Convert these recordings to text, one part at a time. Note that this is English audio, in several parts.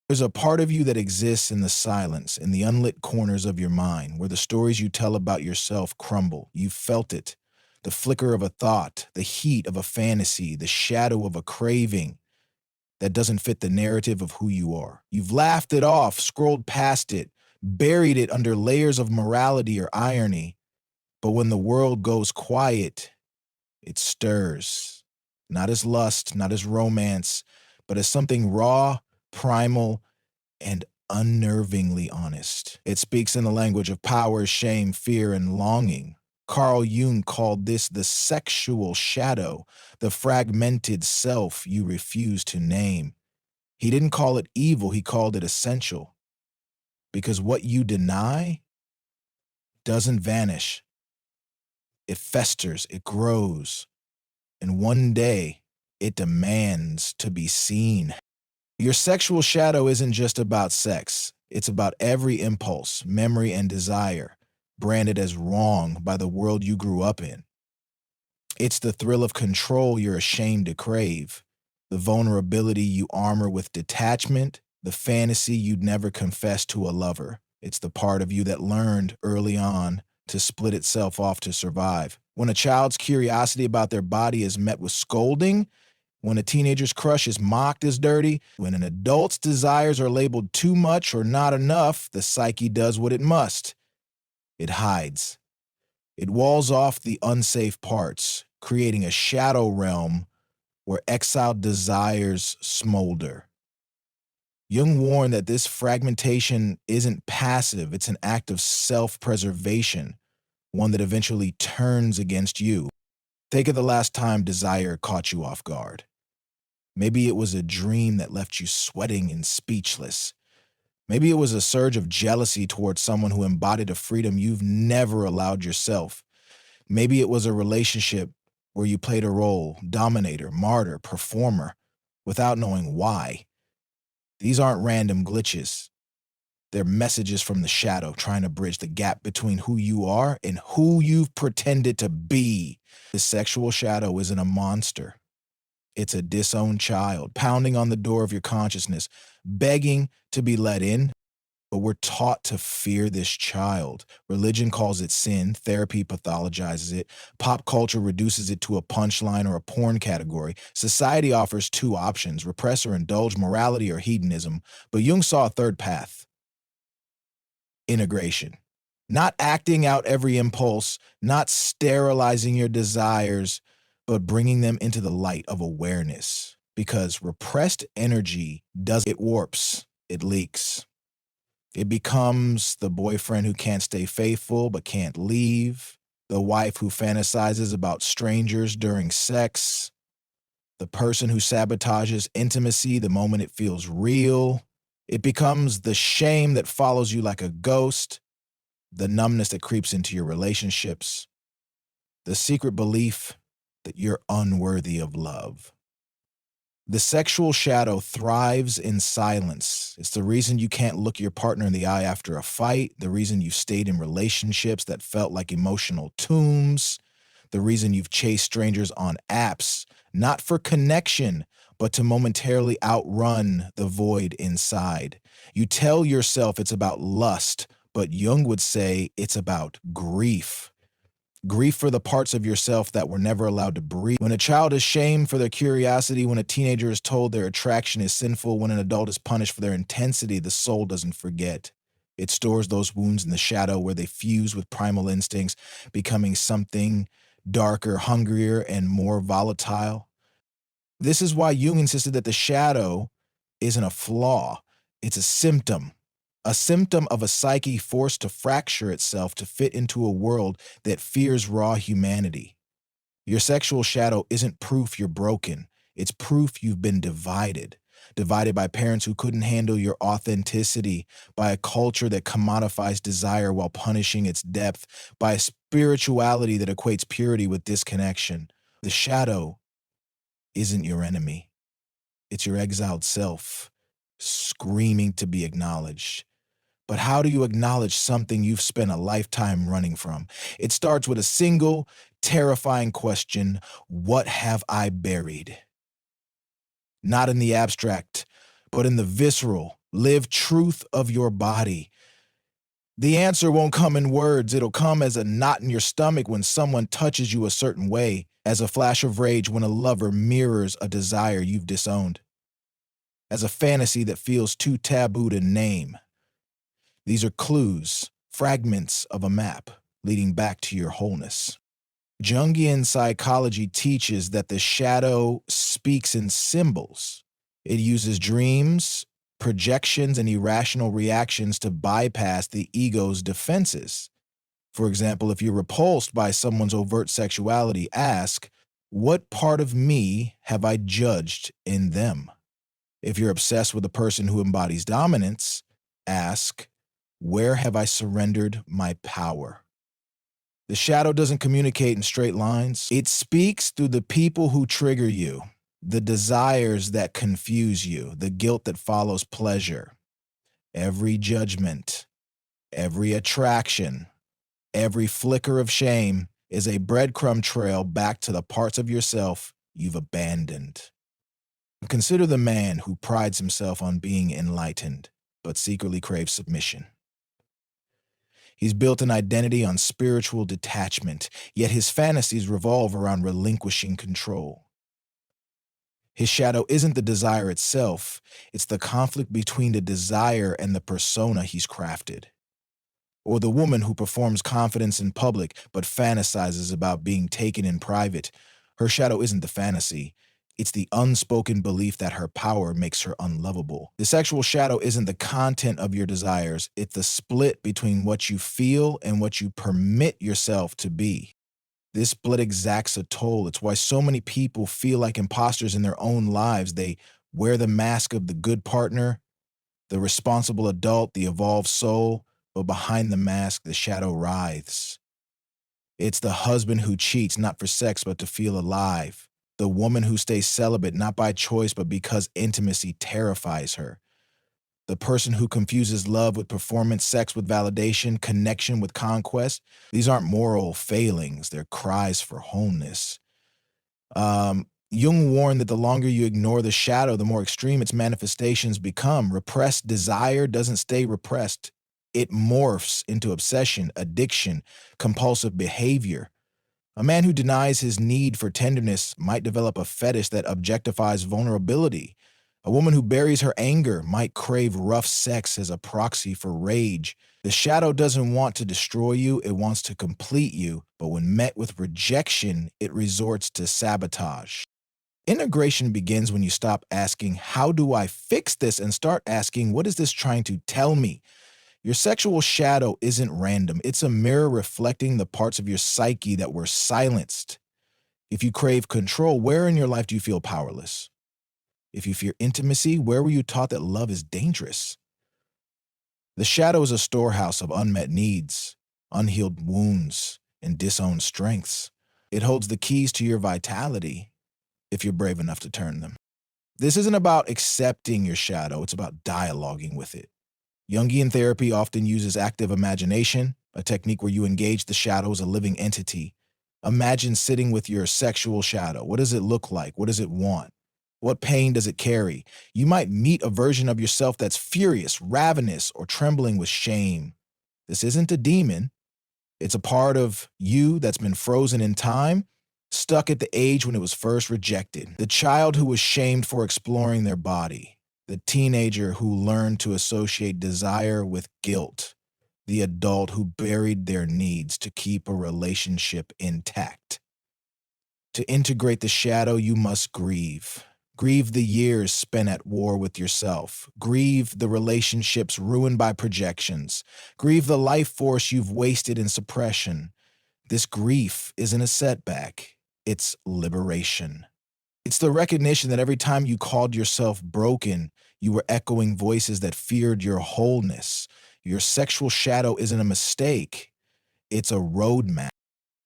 There's a part of you that exists in the silence, in the unlit corners of your mind, where the stories you tell about yourself crumble. You've felt it. The flicker of a thought, the heat of a fantasy, the shadow of a craving that doesn't fit the narrative of who you are. You've laughed it off, scrolled past it, buried it under layers of morality or irony. But when the world goes quiet, it stirs. Not as lust, not as romance, but as something raw, primal, and unnervingly honest. It speaks in the language of power, shame, fear, and longing. Carl Jung called this the sexual shadow, the fragmented self you refuse to name. He didn't call it evil, he called it essential. Because what you deny doesn't vanish. It festers, it grows, and one day it demands to be seen. Your sexual shadow isn't just about sex. It's about every impulse, memory, and desire branded as wrong by the world you grew up in. It's the thrill of control you're ashamed to crave, the vulnerability you armor with detachment, the fantasy you'd never confess to a lover. It's the part of you that learned early on to split itself off to survive. When a child's curiosity about their body is met with scolding, when a teenager's crush is mocked as dirty, when an adult's desires are labeled too much or not enough, the psyche does what it must. It hides. It walls off the unsafe parts, creating a shadow realm where exiled desires smolder. Jung warned that this fragmentation isn't passive, it's an act of self-preservation, one that eventually turns against you. Think of the last time desire caught you off guard. Maybe it was a dream that left you sweating and speechless. Maybe it was a surge of jealousy towards someone who embodied a freedom you've never allowed yourself. Maybe it was a relationship where you played a role, dominator, martyr, performer, without knowing why. These aren't random glitches. They're messages from the shadow trying to bridge the gap between who you are and who you've pretended to be. The sexual shadow isn't a monster. It's a disowned child pounding on the door of your consciousness, begging to be let in. But we're taught to fear this child. Religion calls it sin. Therapy pathologizes it. Pop culture reduces it to a punchline or a porn category. Society offers two options, repress or indulge, morality or hedonism. But Jung saw a third path: integration. Not acting out every impulse, not sterilizing your desires, but bringing them into the light of awareness. Because repressed energy it warps, it leaks. It becomes the boyfriend who can't stay faithful but can't leave, the wife who fantasizes about strangers during sex, the person who sabotages intimacy the moment it feels real. It becomes the shame that follows you like a ghost, the numbness that creeps into your relationships, the secret belief that you're unworthy of love. The sexual shadow thrives in silence. It's the reason you can't look your partner in the eye after a fight, the reason you've stayed in relationships that felt like emotional tombs, the reason you've chased strangers on apps, not for connection, but to momentarily outrun the void inside. You tell yourself it's about lust, but Jung would say it's about grief. Grief for the parts of yourself that were never allowed to breathe. When a child is shamed for their curiosity, when a teenager is told their attraction is sinful, when an adult is punished for their intensity, the soul doesn't forget. It stores those wounds in the shadow where they fuse with primal instincts, becoming something darker, hungrier, and more volatile. This is why Jung insisted that the shadow isn't a flaw, it's a symptom. A symptom of a psyche forced to fracture itself to fit into a world that fears raw humanity. Your sexual shadow isn't proof you're broken. It's proof you've been divided. Divided by parents who couldn't handle your authenticity, by a culture that commodifies desire while punishing its depth, by a spirituality that equates purity with disconnection. The shadow isn't your enemy. It's your exiled self, screaming to be acknowledged. But how do you acknowledge something you've spent a lifetime running from? It starts with a single, terrifying question: what have I buried? Not in the abstract, but in the visceral, Live truth of your body. The answer won't come in words. It'll come as a knot in your stomach when someone touches you a certain way, as a flash of rage when a lover mirrors a desire you've disowned, as a fantasy that feels too taboo to name. These are clues, fragments of a map leading back to your wholeness. Jungian psychology teaches that the shadow speaks in symbols. It uses dreams, projections, and irrational reactions to bypass the ego's defenses. For example, if you're repulsed by someone's overt sexuality, ask, what part of me have I judged in them? If you're obsessed with a person who embodies dominance, ask, where have I surrendered my power? The shadow doesn't communicate in straight lines. It speaks through the people who trigger you, the desires that confuse you, the guilt that follows pleasure. Every judgment, every attraction, every flicker of shame is a breadcrumb trail back to the parts of yourself you've abandoned. Consider the man who prides himself on being enlightened, but secretly craves submission. He's built an identity on spiritual detachment, yet his fantasies revolve around relinquishing control. His shadow isn't the desire itself, it's the conflict between the desire and the persona he's crafted. Or the woman who performs confidence in public but fantasizes about being taken in private. Her shadow isn't the fantasy. It's the unspoken belief that her power makes her unlovable. The sexual shadow isn't the content of your desires. It's the split between what you feel and what you permit yourself to be. This split exacts a toll. It's why so many people feel like imposters in their own lives. They wear the mask of the good partner, the responsible adult, the evolved soul, but behind the mask, the shadow writhes. It's the husband who cheats, not for sex, but to feel alive. The woman who stays celibate, not by choice, but because intimacy terrifies her. The person who confuses love with performance, sex with validation, connection with conquest. These aren't moral failings, they're cries for wholeness. Jung warned that the longer you ignore the shadow, the more extreme its manifestations become. Repressed desire doesn't stay repressed. It morphs into obsession, addiction, compulsive behavior. A man who denies his need for tenderness might develop a fetish that objectifies vulnerability. A woman who buries her anger might crave rough sex as a proxy for rage. The shadow doesn't want to destroy you, it wants to complete you, but when met with rejection, it resorts to sabotage. Integration begins when you stop asking, how do I fix this? And start asking, what is this trying to tell me? Your sexual shadow isn't random. It's a mirror reflecting the parts of your psyche that were silenced. If you crave control, where in your life do you feel powerless? If you fear intimacy, where were you taught that love is dangerous? The shadow is a storehouse of unmet needs, unhealed wounds, and disowned strengths. It holds the keys to your vitality if you're brave enough to turn them. This isn't about accepting your shadow, it's about dialoguing with it. Jungian therapy often uses active imagination, a technique where you engage the shadow as a living entity. Imagine sitting with your sexual shadow. What does it look like? What does it want? What pain does it carry? You might meet a version of yourself that's furious, ravenous, or trembling with shame. This isn't a demon. It's a part of you that's been frozen in time, stuck at the age when it was first rejected. The child who was shamed for exploring their body. The teenager who learned to associate desire with guilt. The adult who buried their needs to keep a relationship intact. To integrate the shadow, you must grieve. Grieve the years spent at war with yourself. Grieve the relationships ruined by projections. Grieve the life force you've wasted in suppression. This grief isn't a setback. It's liberation. It's the recognition that every time you called yourself broken, you were echoing voices that feared your wholeness. Your sexual shadow isn't a mistake. It's a roadmap.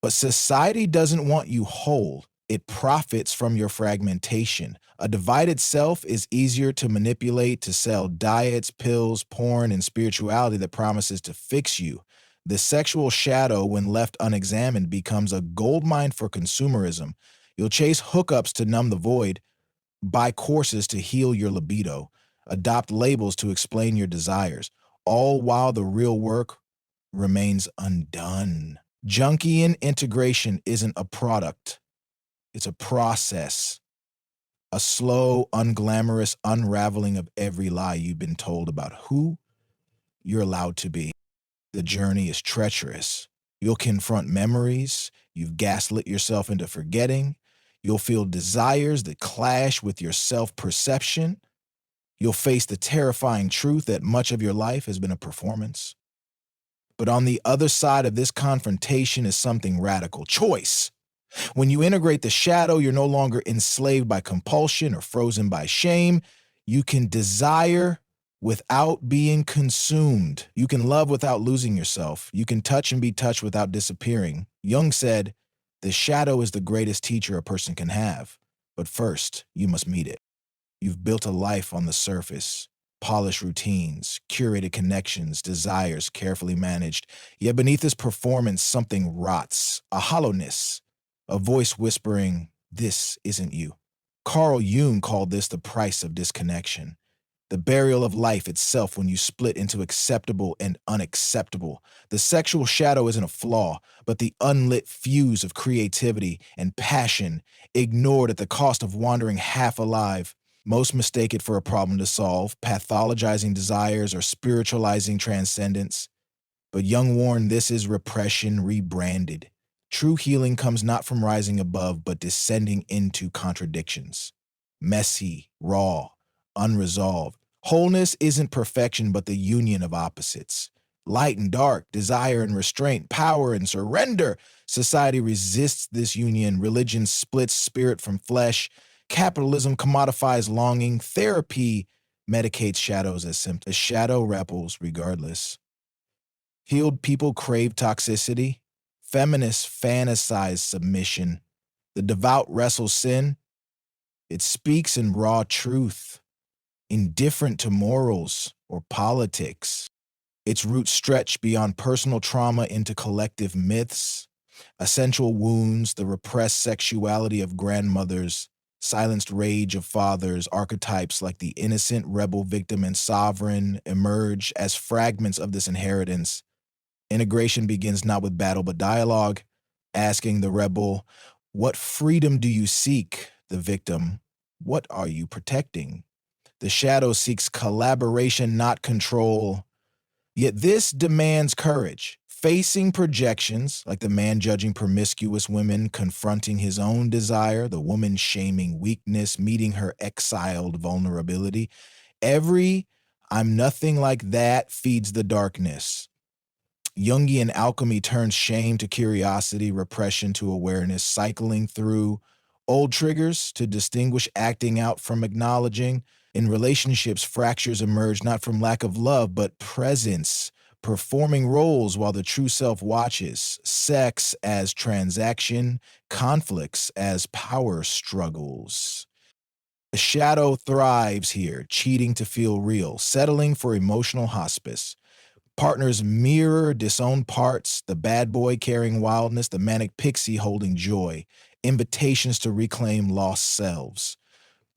But society doesn't want you whole. It profits from your fragmentation. A divided self is easier to manipulate, to sell diets, pills, porn, and spirituality that promises to fix you. The sexual shadow, when left unexamined, becomes a goldmine for consumerism. You'll chase hookups to numb the void, buy courses to heal your libido, adopt labels to explain your desires, all while the real work remains undone. Jungian integration isn't a product, it's a process, a slow, unglamorous unraveling of every lie you've been told about who you're allowed to be. The journey is treacherous. You'll confront memories you've gaslit yourself into forgetting. You'll feel desires that clash with your self-perception. You'll face the terrifying truth that much of your life has been a performance. But on the other side of this confrontation is something radical: choice. When you integrate the shadow, you're no longer enslaved by compulsion or frozen by shame. You can desire without being consumed. You can love without losing yourself. You can touch and be touched without disappearing. Jung said, "The shadow is the greatest teacher a person can have, but first, you must meet it." You've built a life on the surface, polished routines, curated connections, desires carefully managed. Yet beneath this performance, something rots, a hollowness, a voice whispering, "This isn't you." Carl Jung called this the price of disconnection, the burial of life itself when you split into acceptable and unacceptable. The sexual shadow isn't a flaw, but the unlit fuse of creativity and passion, ignored at the cost of wandering half alive. Most mistake it for a problem to solve, pathologizing desires or spiritualizing transcendence. But Jung warned this is repression rebranded. True healing comes not from rising above, but descending into contradictions. Messy, raw, unresolved. Wholeness isn't perfection, but the union of opposites. Light and dark, desire and restraint, power and surrender. Society resists this union. Religion splits spirit from flesh. Capitalism commodifies longing. Therapy medicates shadows as symptoms. The shadow rebels regardless. Healed people crave toxicity. Feminists fantasize submission. The devout wrestle sin. It speaks in raw truth, indifferent to morals or politics. Its roots stretch beyond personal trauma into collective myths, essential wounds, the repressed sexuality of grandmothers, silenced rage of fathers. Archetypes like the innocent, rebel, victim, and sovereign emerge as fragments of this inheritance. Integration begins not with battle but dialogue, asking the rebel, "What freedom do you seek?" The victim, "What are you protecting?" The shadow seeks collaboration, not control. Yet this demands courage, facing projections, like the man judging promiscuous women, confronting his own desire, the woman shaming weakness, meeting her exiled vulnerability. Every "I'm nothing like that" feeds the darkness. Jungian alchemy turns shame to curiosity, repression to awareness, cycling through old triggers to distinguish acting out from acknowledging. In relationships, fractures emerge not from lack of love, but presence, performing roles while the true self watches. Sex as transaction, conflicts as power struggles. The shadow thrives here, cheating to feel real, settling for emotional hospice. Partners mirror disowned parts, the bad boy carrying wildness, the manic pixie holding joy, invitations to reclaim lost selves.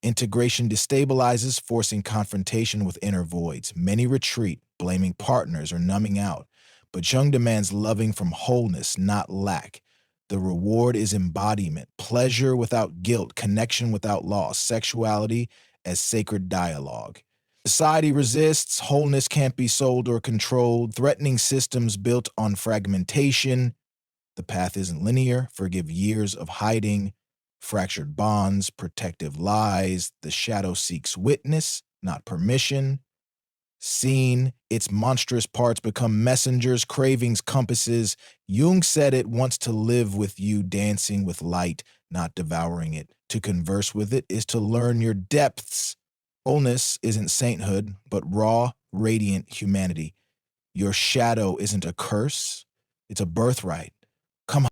Integration destabilizes, forcing confrontation with inner voids. Many retreat, blaming partners or numbing out. But Jung demands loving from wholeness, not lack. The reward is embodiment, pleasure without guilt, connection without loss, sexuality as sacred dialogue. Society resists, wholeness can't be sold or controlled, threatening systems built on fragmentation. The path isn't linear, forgive years of hiding, fractured bonds, protective lies. The shadow seeks witness, not permission. Seen, its monstrous parts become messengers, cravings, compasses. Jung said it wants to live with you, dancing with light, not devouring it. To converse with it is to learn your depths. Wholeness isn't sainthood, but raw, radiant humanity. Your shadow isn't a curse, it's a birthright. Come